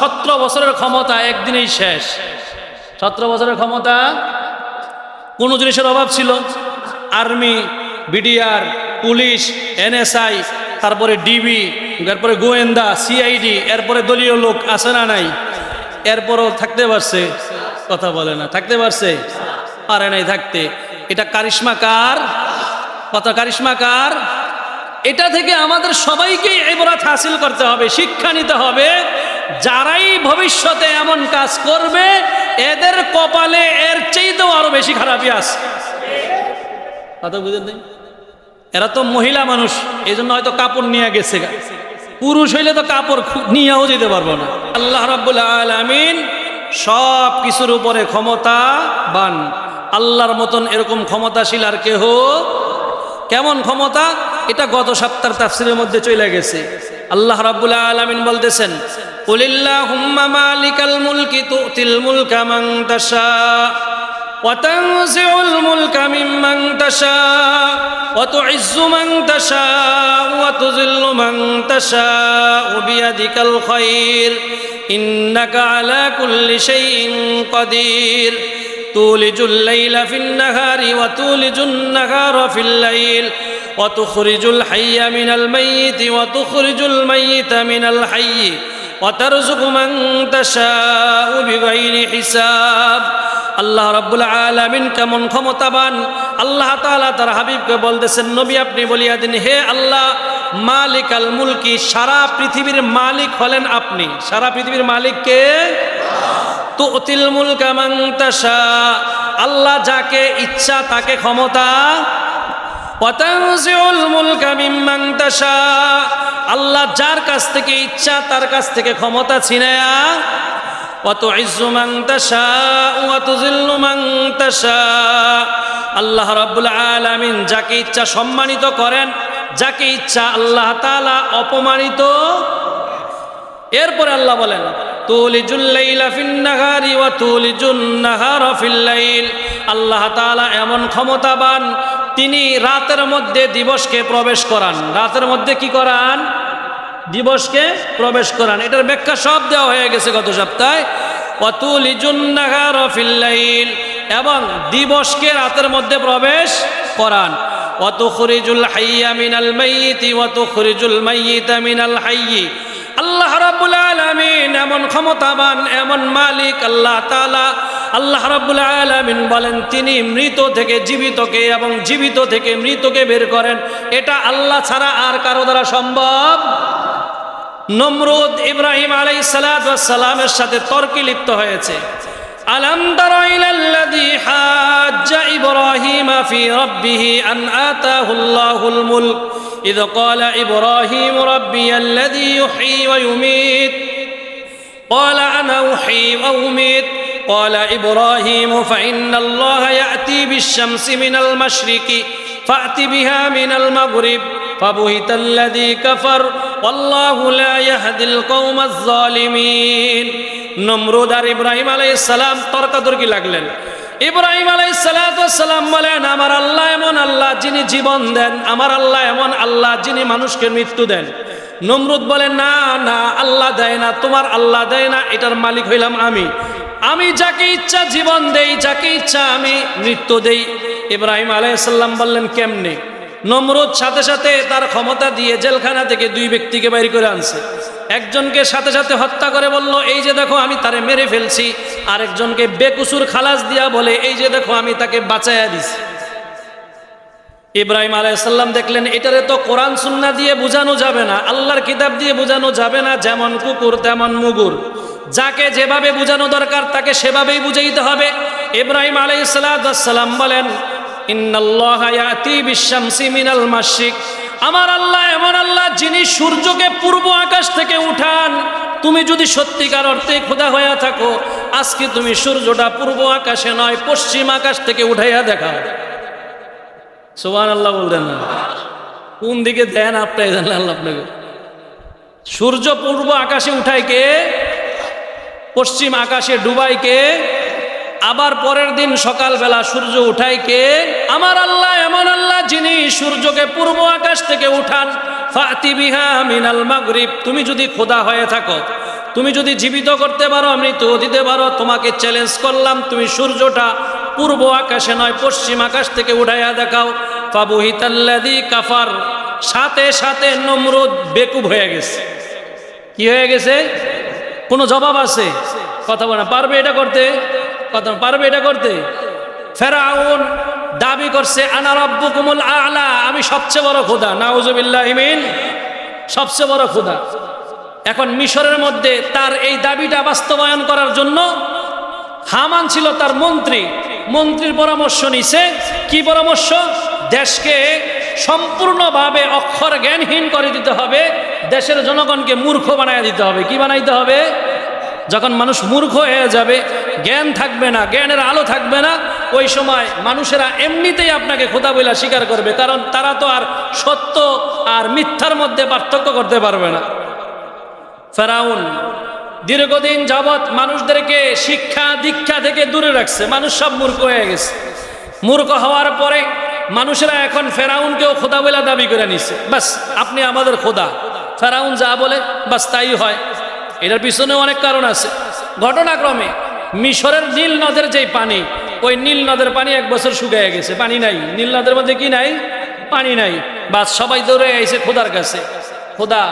17 বছরের ক্ষমতা একদিনেই শেষ। 17 বছরের ক্ষমতা, কোন জিনিসের অভাব ছিল? আর্মি, বিডিআর, পুলিশ, এনএসআই, তারপরে ডিবি, এরপরে গোয়েন্দা, সিআইডি, এরপরে দলীয় লোক আছে না নাই? এরপরও থাকতে পারছে? কথা বলে না, থাকতে পারছে? পারে নাই থাকতে। এটা কারিশমা কার? কথা কারিশমা কার? এটা থেকে আমাদের সবাইকে ইবরাত হাসিল করতে হবে, শিক্ষা নিতে হবে। যারাই ভবিষ্যতে এমন কাজ করবে এদের কপালে এর চাইতেও আরো বেশি খারাপই আছে। কথা বুঝেন নাই? এরা তো মহিলা মানুষ, এই জন্য হয়তো কাপড় নিয়ে গেছে। পুরুষ হইলে তো কাপড় নিয়েও যেতে পারবো না। আল্লাহ রাব্বুল আলামিন সব কিছুর উপরে ক্ষমতাবান। আল্লাহর মতন এরকম ক্ষমতাশীল আর কেহ। কেমন ক্ষমতা? এটা গত সপ্তাহের তাফসীরের মধ্যে চলে গেছে। আল্লাহ রাব্বুল আলামিন বলতেছেন, কুলিল্লাহুম্মা মালিকাল মুলকি তুতিল মুলকা মান তাশা ওয়া তানজিউল মুলকা মিম্মান তাশা ওয়া তুইজ্জু মান তাশা ওয়া তুযিল্লু মান তাশা বিয়াদিকাল খায়র ইন্নাকা আলা কুল্লি শাইইন কাদির তুলিজুল লাইলা ফিন নাহারি ওয়া তুলিজুন নাহারা ফিল লাইল ওয়া তুখরিজুল হাইয়া মিনাল মাইয়িতি ওয়া তুখরিজুল মাইয়িতা মিনাল হাইয়্যি ওয়া তারযুকু মান তাশাউ বিগাইরি হিসাব। আল্লাহ রাব্বুল আলামিন কেমন ক্ষমতাবান। আল্লাহ তাআলা তার হাবিবকে বলতেছেন, নবী আপনি বলিয়া দিন, হে আল্লাহ মালিকাল মুলকি, সারা পৃথিবীর মালিক হলেন আপনি। সারা পৃথিবীর মালিক কে? তুতিল মুলকা মান তাশা, আল্লাহ যাকে ইচ্ছা তাকে ক্ষমতা। ওয়া তানজিউল মুলকা মিম্মান তাশা, আল্লাহ যার কাছ থেকে ইচ্ছা তার কাছ থেকে ক্ষমতা ছিনায়া। ওয়া তুইজ্জু মান তাশা ওয়া তুযিল্লু মান তাশা, আল্লাহ রাব্বুল আলামিন যাকে ইচ্ছা সম্মানিত করেন, যাকে ইচ্ছা আল্লাহ তাআলা অপমানিত। এরপরে আল্লাহ বলেন, তুলিজুল লাইলা ফিন নাহারি ওয়া তুলিজুন নাহারা ফিল লাইল, আল্লাহ তাআলা এমন ক্ষমতাবান, তিনি রাতের মধ্যে দিবসকে প্রবেশ করান। রাতের মধ্যে কি করান? দিবসকে প্রবেশ করান। এটার ব্যাখ্যা সব দেওয়া হয়ে গেছে গত সপ্তাহে। ওয়া তুলিজুন নাহারা ফিল লাইল, এবং দিবসকে রাতের মধ্যে প্রবেশ করান। ওয়া তুখরিজুল হাইয়া মিনাল মাইয়িতি ওয়া তুখরিজুল মাইয়িতা মিনাল হাইয়্যি, আল্লাহ রাব্বুল আলামিন এমন ক্ষমতাবান, এমন মালিক আল্লাহ তাআলা। আল্লাহ রাব্বুল আলামিন বলেন, তিনি মৃত থেকে জীবিতকে এবং জীবিত থেকে মৃতকে বের করেন। এটা আল্লাহ ছাড়া আর কারো দ্বারা সম্ভব। নমরুদ ইব্রাহিম আলাইহিস সালাতু ওয়াস সালামের সাথে তর্কে লিপ্ত হয়েছে। আলাম তারা ইলাল্লাযী হাজ্জা ইব্রাহিম ফি রাব্বিহি আন আতাহুল্লাহুল মুলক إذ قال إبراهيم ربي الذي يحيي ويميت قال أنا أحيي وأميت قال إبراهيم فإن الله يأتي بالشمس من المشرق فأت بها من المغرب فبهت الذي كفر والله لا يهدي القوم الظالمين। নমরুদ আর ইব্রাহিম আলাইহিস সালাম তর্কাতর্কি লাগলেন। ইব্রাহিম আলাইহিস সালাতু ওয়াস সালাম বলেন, আমার আল্লাহ এমন আল্লাহ যিনি জীবন দেন, আমার আল্লাহ এমন আল্লাহ যিনি মানুষকে মৃত্যু দেন। নমরুদ বলেন, না না, আল্লাহ দেয় না, তোমার আল্লাহ দেয় না, এটার মালিক হইলাম আমি। আমি যাকে ইচ্ছা জীবন দেই, যাকে ইচ্ছা আমি মৃত্যু দেই। ইব্রাহিম আলাইহিস সালাম বললেন, কেমনে? নমরুদ সাথে সাথে তার ক্ষমতা দিয়ে জেলখানা থেকে 2 ব্যক্তিকে বাইর করে আনছে। একজনকে সাথে সাথে হত্যা করে বলল, এই যে দেখো আমি তারে মেরে ফেলছি। আরেকজনকে বেকুসুর খালাস দিয়া বলে, এই যে দেখো আমি তাকে বাঁচাইয়া দিছি। ইব্রাহিম আলাইহিস সালাম দেখলেন, এটারে তো কোরআন সুন্নাহ দিয়ে বোঝানো যাবে না, আল্লাহর কিতাব দিয়ে বোঝানো যাবে না। যেমন কুকুর তেমন মুগুর, যাকে যেভাবে বোঝানো দরকার তাকে সেভাবেই বুঝাইতে হবে। ইব্রাহিম আলাইহিস সালাম বলেন, ইন্নাল্লাহা ইয়াতি বিশ-শামসি মিনাল মাশরিক, আমার আল্লাহ এমন আল্লাহ যিনি সূর্যকে পূর্ব আকাশ থেকে উঠান। তুমি যদি সত্যিকার অর্থে খোদা হয়ে থাকো, আজকে তুমি সূর্যটা পূর্ব আকাশে নয় পশ্চিম আকাশ থেকে উঠাইয়া দেখাও। সুবহানাল্লাহ বলতেন না? কোন দিকে দেন আপনাই জানেন আল্লাহ আপনাকে। সূর্য পূর্ব আকাশে উঠায় কে? পশ্চিম আকাশে ডুবাই কে? আবার পরের দিন সকালবেলা সূর্য উঠায় কে? আমার আল্লাহ এমন আল্লাহ যিনি সূর্যকে পূর্ব আকাশ থেকে উঠান। ফাতি বিহা মিনাল মাগরিব, তুমি যদি খোদা হয়ে থাকো, তুমি যদি জীবিত করতে পারো, মৃত্যু দিতে পারো, তোমাকে চ্যালেঞ্জ করলাম, তুমি সূর্যটা পূর্ব আকাশে নয় পশ্চিম আকাশ থেকে উঠাইয়া দেখাও। ফাবুহিতাল্লাযী কাফার, সাথে সাথে নমরুদ বেকুব হয়ে গেছে। কি হয়ে গেছে? কোনো জবাব আছে? কথা বলে না। পারবে এটা করতে? কথা পারবে এটা করতে? ফেরাউন দাবি করছে আনা রাব্বুকুমুল আ'লা, আমি সবচেয়ে বড় খোদা। নাউযুবিল্লাহি মিন, সবচেয়ে বড় খোদা। এখন মিশরের মধ্যে তার এই দাবিটা বাস্তবায়ন করার জন্য হামান ছিল তার মন্ত্রী, মন্ত্রীর পরামর্শ নিছে। কি পরামর্শ? দেশকে সম্পূর্ণভাবে অক্ষর জ্ঞানহীন করে দিতে হবে, দেশের জনগণকে মূর্খ বানায় দিতে হবে। কি বানাইতে হবে? যখন মানুষ মূর্খ হয়ে যাবে, জ্ঞান থাকবে না, জ্ঞানের আলো থাকবে না, ওই সময় মানুষেরা এমনিতেই আপনাকে খোদা বলে স্বীকার করবে, কারণ তারা তো আর সত্য আর মিথ্যার মধ্যে পার্থক্য করতে পারবে না। ফেরাউন দীর্ঘদিন যাবৎ মানুষদেরকে শিক্ষা দীক্ষা থেকে দূরে রাখছে, মানুষ সব মূর্খ হয়ে গেছে। মূর্খ হওয়ার পরে মানুষেরা এখন ফেরাউনকেও খোদা বলে দাবি করে নিছে। বাস আপনি আমাদের খোদা, ফেরাউন যা বলে বাস তাই হয়। এটার পিছনে অনেক কারণ আছে। ঘটনাক্রমে মিশরের নীল নদের যেই পানি, ওই নীল নদের পানি এক বছর শুকিয়ে গেছে, পানি নাই। নীল নদের মধ্যে কি নাই? পানি নাই। বাস সবাই দৌড়ে আইছে খোদার কাছে, খোদা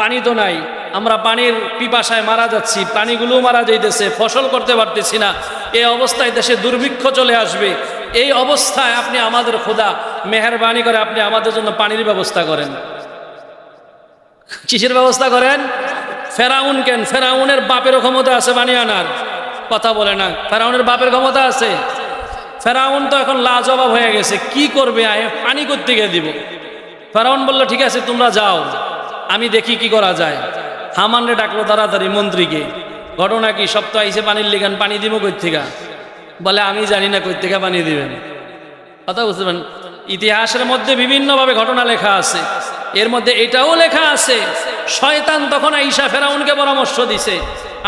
পানি তো নাই, আমরা পানির পিপাসায় মারা যাচ্ছি, প্রাণীগুলো মারা যাইতেছে, ফসল করতে পারতেছি না, এই অবস্থায় দেশে দুর্ভিক্ষ চলে আসবে। এই অবস্থায় আপনি আমাদের খোদা, মেহেরবানি করে আপনি আমাদের জন্য পানির ব্যবস্থা করেন। কিসের ব্যবস্থা করেন? ফেরাউন কেন? ফেরাউনের বাপেরও ক্ষমতা আছে পানি আনার। কথা বলে না। ফেরাউনের বাপের ক্ষমতা আছে। ফেরাউন তো এখন লাজবাব হয়ে গেছে, কি করবে? পানি করতে গিয়ে দিব। ফেরাউন বলল ঠিক আছে তোমরা যাও, আমি দেখি কি করা যায়। হামানরে ডাকলো তাড়াতাড়ি, মন্ত্রীকে। ঘটনা কি? সপ্তাহ আইসে পানির লিগান, পানি দিব কই থেকে? বলে আমি জানি না কই থেকে পানি দিবেন। কথা বুঝতে পারেন? ইতিহাসের মধ্যে বিভিন্নভাবে ঘটনা লেখা আছে, এর মধ্যে এটাও লেখা আছে শয়তান তখন আইসা ফেরাউনকে পরামর্শ দিছে,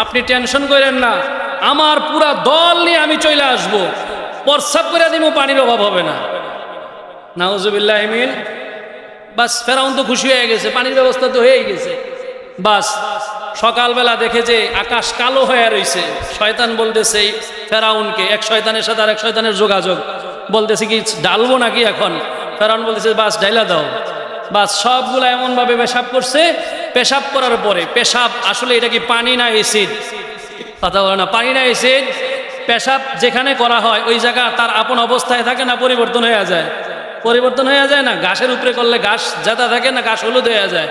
আপনি টেনশন করেন না, আমার পুরা দল নিয়ে আমি চলে আসবো, প্রস্রাব করে দিব, পানির অভাব হবে না। নাউজুবিল্লাহি মিন। বাস ফেরাউন তো খুশি হয়ে গেছে, পানির ব্যবস্থা তো হয়ে গেছে। বাস সকালবেলা দেখে যে আকাশ কালো হয়ে রয়েছে, শয়তান বলতেছে ফেরাউনকে, এক শয়তানের সাথে আর এক শয়তানের যোগাযোগ, বলতেছে কি ডালবো নাকি এখন? ফেরাউন বলতেছে বাস ডাইলা দাও। বাস সবগুলা এমনভাবে পেশাব করছে, পেশাব করার পরে পেশাব আসলে এটা কি পানি না এসিড? কথা বলে না। পানি না এসিড? পেশাব যেখানে করা হয় ওই জায়গা তার আপন অবস্থায় থাকে না পরিবর্তন হয়ে যায়? পরিবর্তন হয়ে যায় না। ঘাসের উপরে করলে ঘাস যেটা থাকে না, ঘাস হলুদ হয়ে যায়,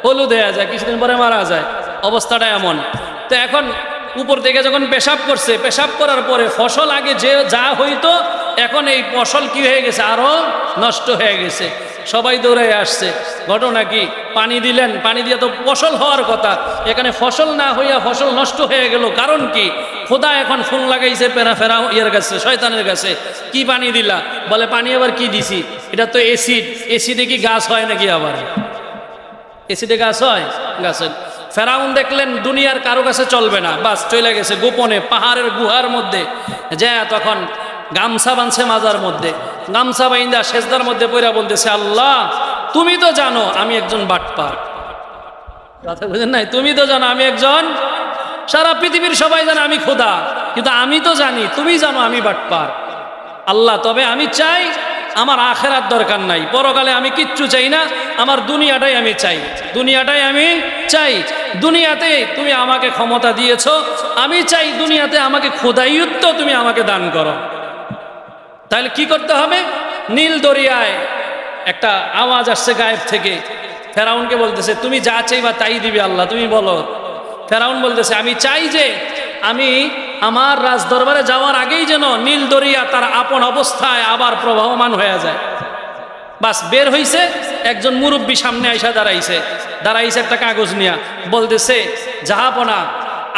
হলুদ হয়ে যায়, কিছুদিন পরে মারা যায়। অবস্থাটা এমন। তো এখন উপর থেকে যখন পেশাব করছে, পেশাব করার পরে ফসল আগে যে যা হইতো, এখন এই ফসল কি হয়ে গেছে? আরো নষ্ট হয়ে গেছে। সবাই দৌড়ে আসছে। ঘটনা কি? পানি দিলেন, পানি দিয়ে তো ফসল হওয়ার কথা, এখানে ফসল না হইয়া ফসল নষ্ট হয়ে গেল। কারণ কি? খোদা এখন ফোন লাগাইছে ফেরাও ইয়ের কাছে, শয়তানের কাছে। কি পানি দিলা? বলে পানি আবার কি দিছি? এটা তো এসিড। এসিডে কি গাছ হয় নাকি? আবার এসিডে গাছ হয়? গাছ হয়। ফেরাউন দেখলেন দুনিয়ার কারো কাছে চলবে না, বাস চলে গেছে গোপনে পাহাড়ের গুহার মধ্যে। যা তখন গামছা বাঁধছে মাজার মধ্যে, গামছা বাইন্দা সেজদার মধ্যে পইরা বলতেছে আল্লাহ তুমি তো জানো আমি একজন বাটপার। কথা বুঝেন নাই? তুমি তো জানো আমি একজন, সারা পৃথিবীর সবাই জানে আমি খোদা, কিন্তু আমি তো জানি, তুমি জানো আমি বাটপার। আল্লাহ তবে আমি চাই আমার আখেরাত দরকার নাই, পরকালে আমি কিচ্ছু চাই না, আমার দুনিয়াটাই আমি চাই, দুনিয়াটাই আমি চাই। দুনিয়াতে তুমি আমাকে ক্ষমতা দিয়েছো, আমি চাই দুনিয়াতে আমাকে খোদাইয়ত্ব তুমি আমাকে দান করো। তাহলে কি করতে হবে? নীল দরিয়ায় একটা আওয়াজ আসছে গায়েব থেকে, ফেরাউনকে বলতেছে তুমি যা চাইবা তাই দিবে আল্লাহ, তুমি বলো। ফেরাউন বলতেছে আমি চাই যে আমি আমার রাজ দরবারে যাওয়ার আগেই যেন নীল দরিয়া তার আপন অবস্থায় আবার প্রবাহমান হয়ে যায়। বাস বের হইছে, একজন মুরব্বী সামনে আইসা দাঁড়াইছে একটা কাগজ নিয়া, বলতেছে জাহাপনা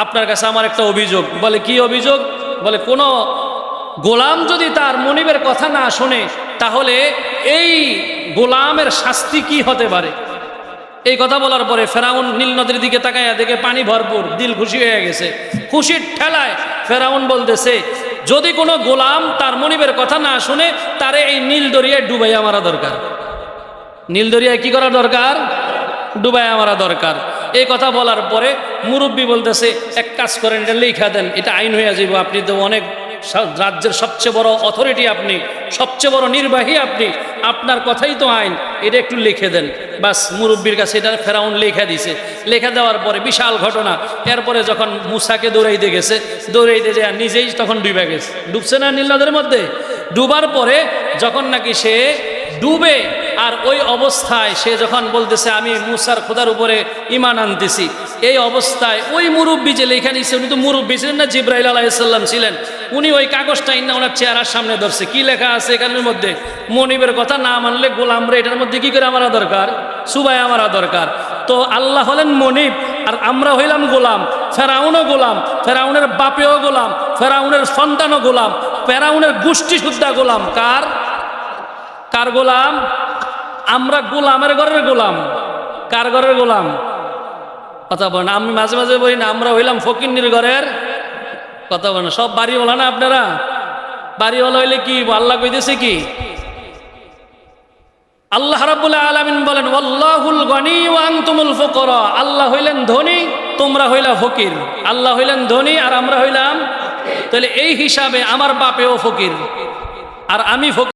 আপনার কাছে আমার একটা অভিযোগ। বলে কি অভিযোগ? বলে কোনো গোলাম যদি তার মনিবের কথা না শোনে তাহলে এই গোলামের শাস্তি কি হতে পারে? এই কথা বলার পরে ফেরাউন নীল নদীর দিকে তাকাইয়া দেখে পানি ভরপুর, দিল খুশি হয়ে গেছে। খুশির ঠেলায় ফেরাউন বলতেছে যদি কোনো গোলাম তার মনিবের কথা না শুনে তারে এই নীল দরিয়ায় ডুবাইয়া মারা দরকার। নীল দরিয়ায় কি করা দরকার? ডুবাইয়া মারা দরকার। এই কথা বলার পরে মুরব্বী বলতেছে এক কাজ করেন, এটা লেখা দেন, এটা আইন হয়ে যাইব, আপনি তো অনেক রাজ্যের সবচেয়ে বড় অথরিটি, আপনি সবচেয়ে বড় নির্বাহী, আপনি, আপনার কথাই তো আইন, এটা একটু লিখে দেন। বাস মুরব্বীর কাছে এটা ফেরাউন লেখা দিছে। লেখা দেওয়ার পরে বিশাল ঘটনা। এরপরে যখন মুসাকে দৌড়াইতে গেছে, দৌড়াইতে যায় নিজেই তখন ডুবে গেছে। ডুবছে না নীল নদের মধ্যে? ডুবার পরে যখন নাকি সে ডুবে, আর ওই অবস্থায় সে যখন বলতেছে আমি মুসার খোদার উপরে ঈমান আনতেছি, এই অবস্থায় ওই মুরব্বী যে লেখা নিছে, উনি তো মুরব্বী ছিলেন না, জিব্রাইল আলাইহিস সালাম ছিলেন, উনি ওই কাগজটা ইন্না ওনার চেহারার সামনে ধরছে। কি লেখা আছে এখানের মধ্যে? মনিবের কথা না মানলে গোলাম রে, এটার মধ্যে কি করে আমারা দরকার? সুবাই আমারা দরকার। তো আল্লাহ হলেন মনিব, আর আমরা হইলাম গোলাম। ফেরাউনও গোলাম, ফেরাউনের বাপেও গোলাম, ফেরাউনের সন্তানও গোলাম, ফেরাউনের গোষ্ঠী সুদ্ধা গোলাম। কার কার গোলাম? আমরা গোলামের ঘরের গোলাম। কার ঘরের গোলাম? কথা বলেন। আমি মাঝে মাঝে বলি না আমরা হইলাম ফকিন্নির ঘরের। কথা বলেন। সব বাড়িওয়ালা না আপনারা? বাড়িওয়ালা হইলে কি আল্লাহ কইতেছে কি? আল্লাহ রাব্বুল আলামিন বলেন ওয়াল্লাহুল গনি ওয়া আনতুমুল ফুকারা। আল্লাহ হইলেন ধনী, তোমরা হইলা ফকির। আল্লাহ হইলেন ধনী আর আমরা হইলাম, তাহলে এই হিসাবে আমার বাপেও ফকির আর আমি ফকির।